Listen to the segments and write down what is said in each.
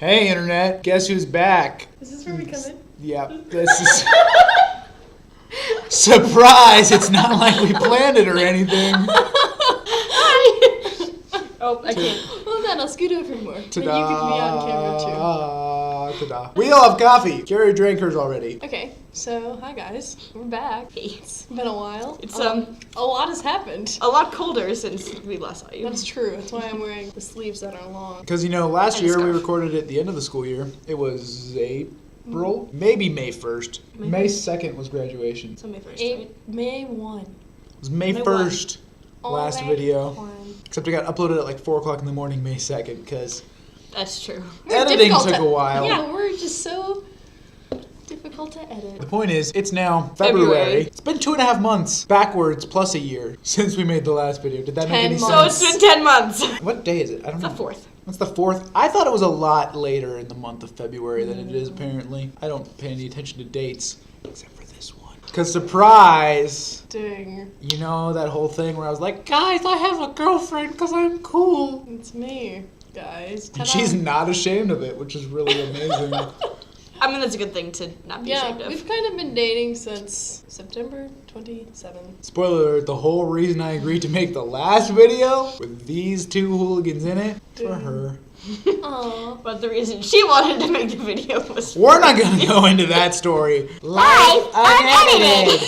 Hey, Internet. Guess who's back? Is this where we come in? Yeah, this is... Surprise! It's not like we planned it or anything. Oh, I can't. Well, then I'll scoot over more. Ta-da. Then you can be on camera Ta-da. We all have coffee. Carrie drank hers already. too. Okay, so hi guys, we're back. It's been a while. It's a lot has happened. a lot colder since we last saw you. That's true. That's why I'm wearing the sleeves that are long. Because, last And a year we scarf. recorded at the end of the school year. It was April? Maybe May 1st. May 2nd was graduation. So May 1st, right? May 1. It was May May 1st. Last May video. 1. Except it got uploaded at like 4 o'clock in the morning, May 2nd, because That's true. We're editing difficult took to- a while. Yeah, we're just so difficult to The edit. point is, it's now February. It's been 2.5 months backwards plus a year since we made the last video. Did that make 10 any months. So sense? it's been 10 months. What day is it? I don't It's know. the 4th. It's the 4th. I thought it was a lot later in the month of February than it is apparently. I don't pay any attention to dates, except for this one. Because surprise! Dang. You know that whole thing where I was like, guys, I have a girlfriend because I'm cool. It's me, guys. And Ta-da. she's not ashamed of it, which is really amazing. I mean, that's a good thing to not be ashamed Yeah, of. we've kind of been dating since September 27th. Spoiler alert, the whole reason I agreed to make the last video with these two hooligans in it for her. Aww. But the reason she wanted to make the video was... We're not going to go into that story. Live Unedited.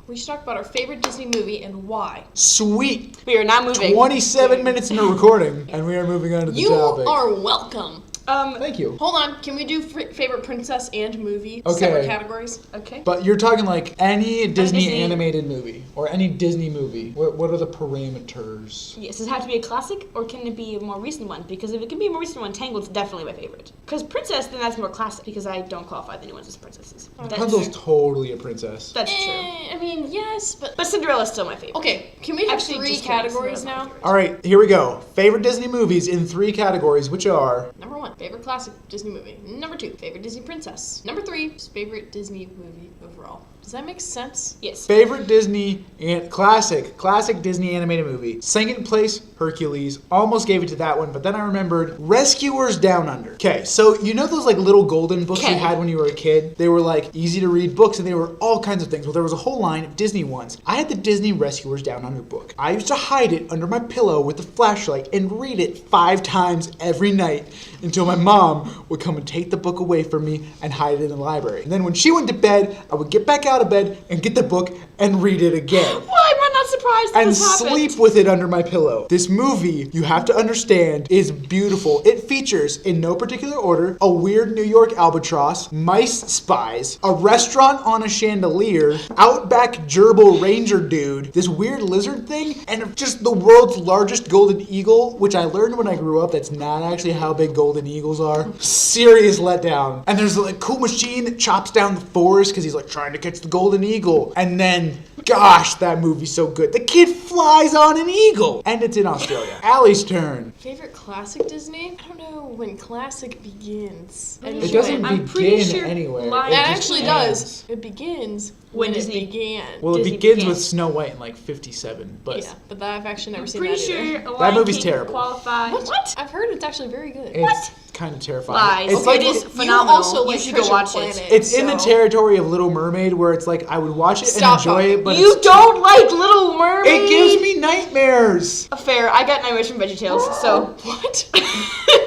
We should talk about our favorite Disney movie and why. Sweet. We are not moving. 27 minutes into recording, and we are moving on to the You topic. are welcome. Thank you. Hold on, can we do favorite princess and movie? Okay. Separate categories? Okay. But you're talking like any Disney Disney- animated movie or any Disney movie. What are the parameters? Yes, does it have to be a classic, or can it be a more recent one? Because if it can be a more recent one, Tangled's definitely my favorite. Because Princess, then that's more classic, because I don't qualify the new ones as princesses. That's Rapunzel's true. totally a princess. That's true. I mean, yes, but... But Cinderella's still my favorite. Okay, can we have Actually, 3 just kidding. categories Cinderella's my now? favorite. All right, here we go. Favorite Disney movies in 3 categories, which are... Number 1, favorite classic Disney movie. Number 2, favorite Disney princess. Number 3, favorite Disney movie overall. Does that make sense? Yes. Favorite Disney and classic Disney animated movie. Second place, Hercules. Almost gave it to that one, but then I remembered Rescuers Down Under. Okay, so you know those like little golden books you Okay. had when you were a kid? They were like easy to read books and they were all kinds of things. Well, there was a whole line of Disney ones. I had the Disney Rescuers Down Under book. I used to hide it under my pillow with a flashlight and read it 5 times every night until my mom would come and take the book away from me and hide it in the library. And then when she went to bed, I would get back out of bed and get the book and read it again. Why am I not surprised that And this happened? sleep with it under my pillow. This movie, you have to understand, is beautiful. It features, in no particular order, a weird New York albatross, mice spies, a restaurant on a chandelier, Outback gerbil ranger dude, this weird lizard thing, and just the world's largest golden eagle, which I learned when I grew up that's not actually how big golden eagles are. Serious letdown. And there's a like, cool machine that chops down the forest because he's like trying to catch the golden eagle. And then, gosh, that movie's so good. The kid flies on an eagle. And it's in Australia. Allie's turn. Favorite classic Disney? I don't know when classic begins. It doesn't I'm pretty begin sure anywhere. Lion It just actually ends. does. It begins When when Disney- it began. Well, it Disney begins began. with Snow White in like 57, but yeah, but I've actually never I'm seen pretty that either. sure That movie's Lion King terrible. qualifies. What? I've heard it's actually very good. it's kind of terrifying. Lies. It's Okay, like it is You phenomenal. also You like should go Treasure watch Planet, it. it's in the so- territory of Little Mermaid, where it's like I would watch it Stop and enjoy talking. it, but You it's don't like Little Mermaid? It gives me nightmares. Fair. I got nightmares from VeggieTales, so... What?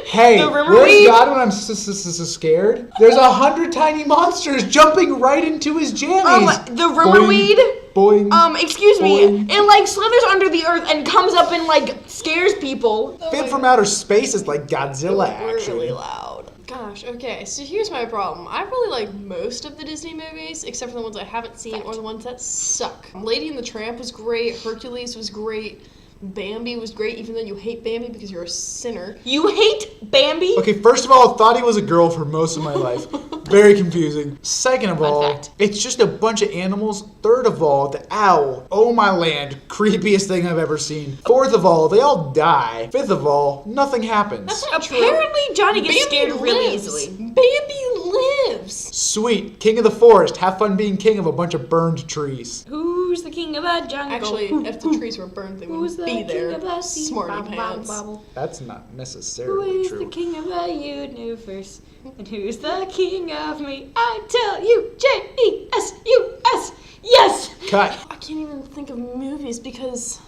Hey, The where's Mermaid? God when I'm scared? There's 100 tiny monsters jumping right into his jammies. the Rimmerweed? Boing. Excuse me. Boing. It like slithers under the earth and comes up and like scares people. Fit from outer space is like Godzilla, actually. Really loud. Gosh, okay, so here's my problem. I really like most of the Disney movies, except for the ones I haven't seen or the ones that suck. Lady and the Tramp was great, Hercules was great, Bambi was great, even though you hate Bambi because you're a sinner. You hate Bambi? Okay, first of all, thought he was a girl for most of my life. Very confusing. Second of all, fact. it's just a bunch of animals. Third of all, the owl. Oh my land, creepiest thing I've ever seen. Fourth of all, they all die. Fifth of all, nothing happens. That's not true. Apparently Johnny gets Bambi scared really lives. easily. Bambi lives. Sweet, king of the forest. Have fun being king of a bunch of burned trees. Who Who's the king of the jungle? Actually, if the trees were burned, they Who's wouldn't the be there. king of the sea? Smarty Bobble, bobble, pants. bobble. That's not Who necessarily is true. the king of the universe? And who's the king of me? I tell you, J-E-S-U-S. Yes! Cut. I can't even think of movies because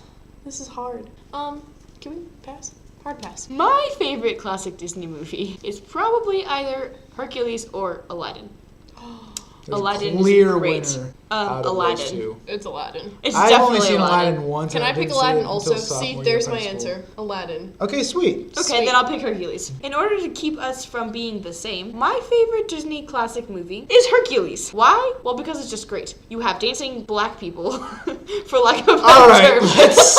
this is hard. Can we pass? Hard pass. My favorite classic Disney movie is probably either Hercules or Aladdin. There's Aladdin a clear is great. winner out of Aladdin. those two. It's Aladdin. It's I've definitely only seen Aladdin. Aladdin once. Can and I pick didn't see Aladdin it also? until See, sophomore there's year my of high answer. school. Aladdin. Okay, sweet. Okay, then I'll pick Hercules. In order to keep us from being the same, my favorite Disney classic movie is Hercules. Why? Well, because it's just great. You have dancing black people, for lack of a better All right, term. let's.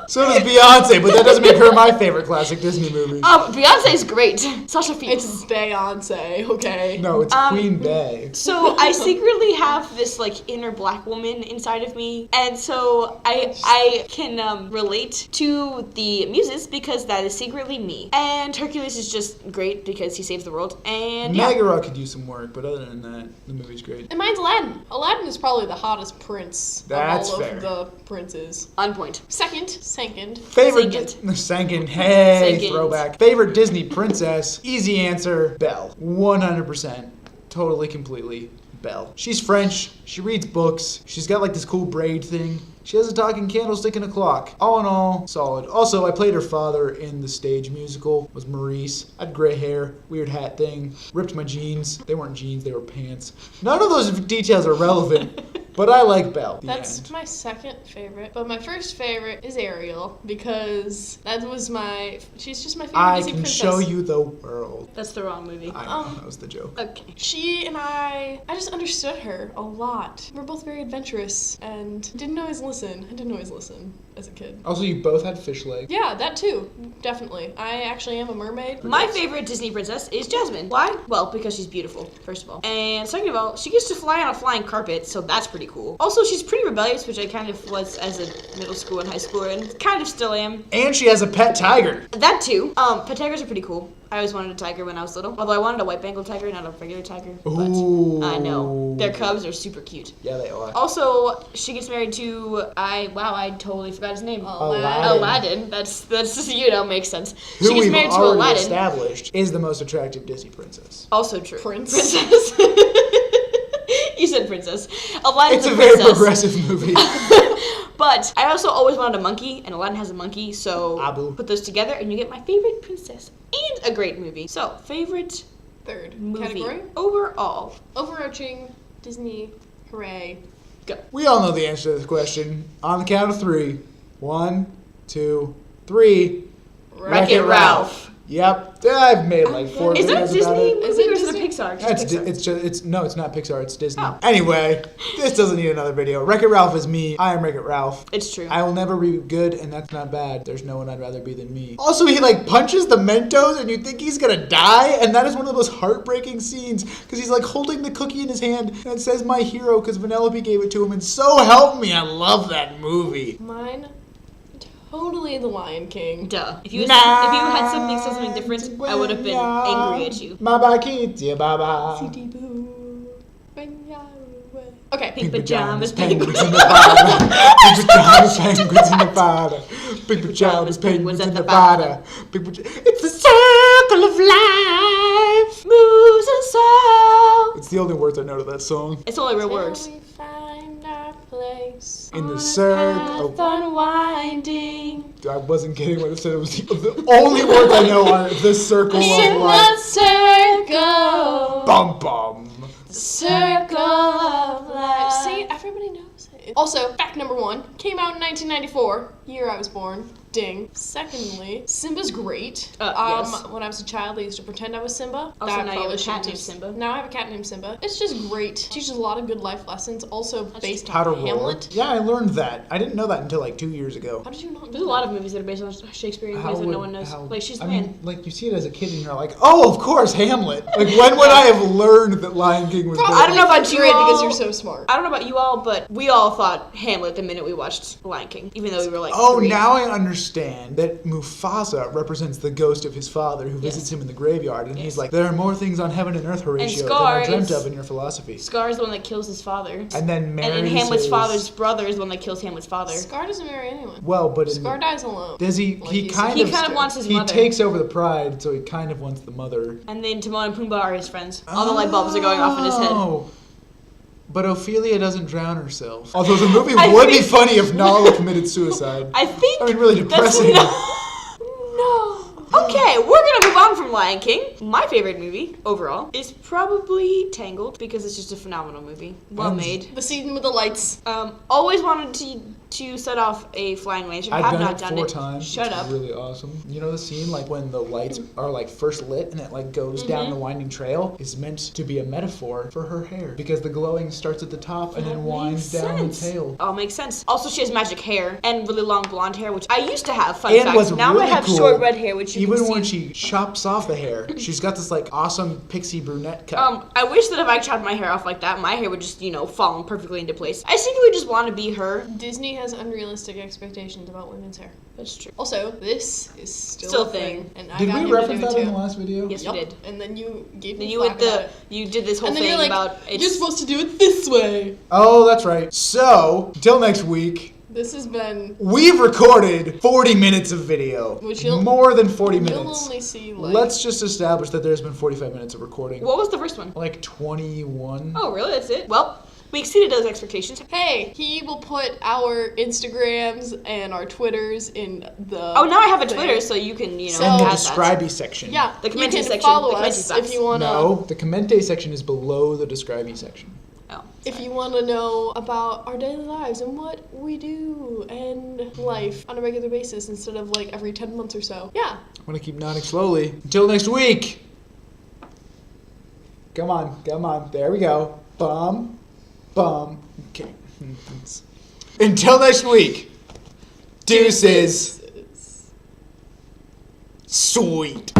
So does Beyonce, but that doesn't make her my favorite classic Disney movie. Beyonce's great. Sasha Fierce. It's Beyonce, okay? No, it's Queen Bey. So I secretly have this like inner black woman inside of me, and so I can relate to the muses because that is secretly me. And Hercules is just great because he saves the world. And yeah, Megara could use some work, but other than that, the movie's great. And mine's Aladdin. Aladdin is probably the hottest prince That's of all fair. of the princes. on point. Second. Favorite Sankent. Sankin, hey, Sankent. throwback. Favorite Disney princess? Easy answer, Belle. 100%. Totally, completely. Belle. She's French. She reads books. She's got like this cool braid thing. She has a talking candlestick and a clock. All in all, solid. Also, I played her father in the stage musical. Was Maurice. I had gray hair, weird hat thing. Ripped my jeans. They weren't jeans, they were pants. None of those details are relevant. But I like Belle. The That's end. my second favorite. But my first favorite is Ariel because that was she's just my favorite I Disney can princess. show you the world. That's the wrong movie. I know, that was the joke. Okay. She and I just understood her a lot. We're both very adventurous and didn't always listen. I didn't always listen as a kid. Also, you both had fish legs. Yeah, that too. Definitely. I actually am a mermaid. My favorite Disney princess is Jasmine. Why? Well, because she's beautiful, first of all. And second of all, she gets to fly on a flying carpet, so that's pretty cool. Also, she's pretty rebellious, which I kind of was as a middle school and high schooler, and kind of still am. And she has a pet tiger. That too. Pet tigers are pretty cool. I always wanted a tiger when I was little. Although I wanted a white Bengal tiger, not a regular tiger. But Ooh. I know. Their cubs are super cute. Yeah, they are. Also, she gets married to I totally forgot his name. Aladdin. That's makes sense. Who She gets we've married to already Aladdin. established is the most attractive Disney princess. Also true. Princess. You said princess. Aladdin's It's a princess. very progressive movie. But I also always wanted a monkey, and Aladdin has a monkey, so Abu. put those together, and you get my favorite princess and a great movie. So, favorite Third movie category. overall. Overarching Disney. Hooray. Go. We all know the answer to this question. On the count of 3. 1, 2, 3. Wreck-It Ralph. Yep. I've made like 4 Is that a videos about Disney it. movie Is it or is it a Disney? Pixar? That's Pixar. it's not Pixar, it's Disney. Oh. Anyway, this doesn't need another video. Wreck-It Ralph is me. I am Wreck-It Ralph. It's true. I will never be good, and that's not bad. There's no one I'd rather be than me. Also, he like punches the Mentos, and you think he's gonna die, and that is one of those heartbreaking scenes because he's like holding the cookie in his hand, and it says "My Hero" because Vanellope gave it to him, and so help me, I love that movie. Mine. Totally The Lion King. Duh. If you had something different, I would have been angry at you. Baba Kitty, Baba. Okay. Pink pajamas, penguins in Nevada. Pink pajamas, penguins in Nevada. Pink pajamas, penguins in Nevada. It's the circle of life. Moves us all. It's the only words I know to that song. It's only real words. Till we find our place In the on a circle. path unwinding. I wasn't kidding when I said it was the only words I know are the circle In of the life. circle. Bum bum. Circle of life. See, everybody knows it. Also, fact number 1 came out in 1994, year I was born. Ding. Secondly, Simba's great. Yes. When I was a child, I used to pretend I was Simba. Also, That now you have a probably cat shouldn't named have- Simba. Now I have a cat named Simba. It's just great. Teaches a lot of good life lessons. Also based How to on roar. Hamlet. Yeah, I learned that. I didn't know that until like 2 years ago. How did you not know There's a lot of movies that are based on Shakespearean plays that no one knows. Like, she's the I man. mean, like you see it as a kid and you're like, oh, of course, Hamlet. Like, when would I have learned that Lion King was based I don't know about you Great, all. because you're so smart. I don't know about you all, but we all thought Hamlet the minute we watched Lion King, even though we were like Oh, 3. now I understand understand that Mufasa represents the ghost of his father who visits him in the graveyard, and he's like, there are more things on heaven and earth, Horatio, than I dreamt of in your philosophy. Scar is the one that kills his father. And then marries and Hamlet's father's brother is the one that kills Hamlet's father. Scar doesn't marry anyone. Well, but Scar dies alone. does he? Like He kind of wants his mother. He takes over the pride, so he kind of wants the mother. And then Timon and Pumbaa are his friends. All the light bulbs are going off in his head. But Ophelia doesn't drown herself. Although the movie would be funny if Nala committed suicide. I think. I mean, really depressing. No. Okay, we're gonna move on from Lion King. My favorite movie overall is probably Tangled because it's just a phenomenal movie. Well made. The scene with the lights. Always wanted to set off a flying lantern. I've have done not it done 4 it. times. Shut it's up. Really awesome. You know the scene like when the lights are like first lit and it like goes down the winding trail is meant to be a metaphor for her hair because the glowing starts at the top and then winds down the tail. Oh, makes sense. Also, she has magic hair and really long blonde hair, which I used to have. Fun And fact. what's Now really I have cool, short red hair, which you even can see. when she chops off the hair, she's got this like awesome pixie brunette cut. I wish that if I chopped my hair off like that, my hair would just, fall perfectly into place. I simply just want to be her. Disney has unrealistic expectations about women's hair. That's true. Also, this is still a thing. And I Did got we him to reference do it that in too. the last video? Yes, we did. And then you gave me Then you flack about it. you did this whole And then thing you're like, about it's you're supposed to do it this way. Oh, that's right. So, until next week, This has been... we've recorded 40 minutes of video. Which you'll- More than 40 You'll minutes. only see, like... Let's just establish that there's been 45 minutes of recording. What was the first one? Like 21. Oh, really? That's it? Well, we exceeded those expectations. Hey, he will put our Instagrams and our Twitters in the... Oh, now I have a thing. Twitter, so you can, So- In the add that. describey section. Yeah, The you commente can section, follow the commente us box. if you want to... No, the commente section is below the describey section. Oh. If you want to know about our daily lives and what we do and life on a regular basis instead of like every 10 months or so. Yeah. I'm going to keep nodding slowly. Until next week. Come on, come on. There we go. Bum. Okay. Until next week. Deuces. Sweet.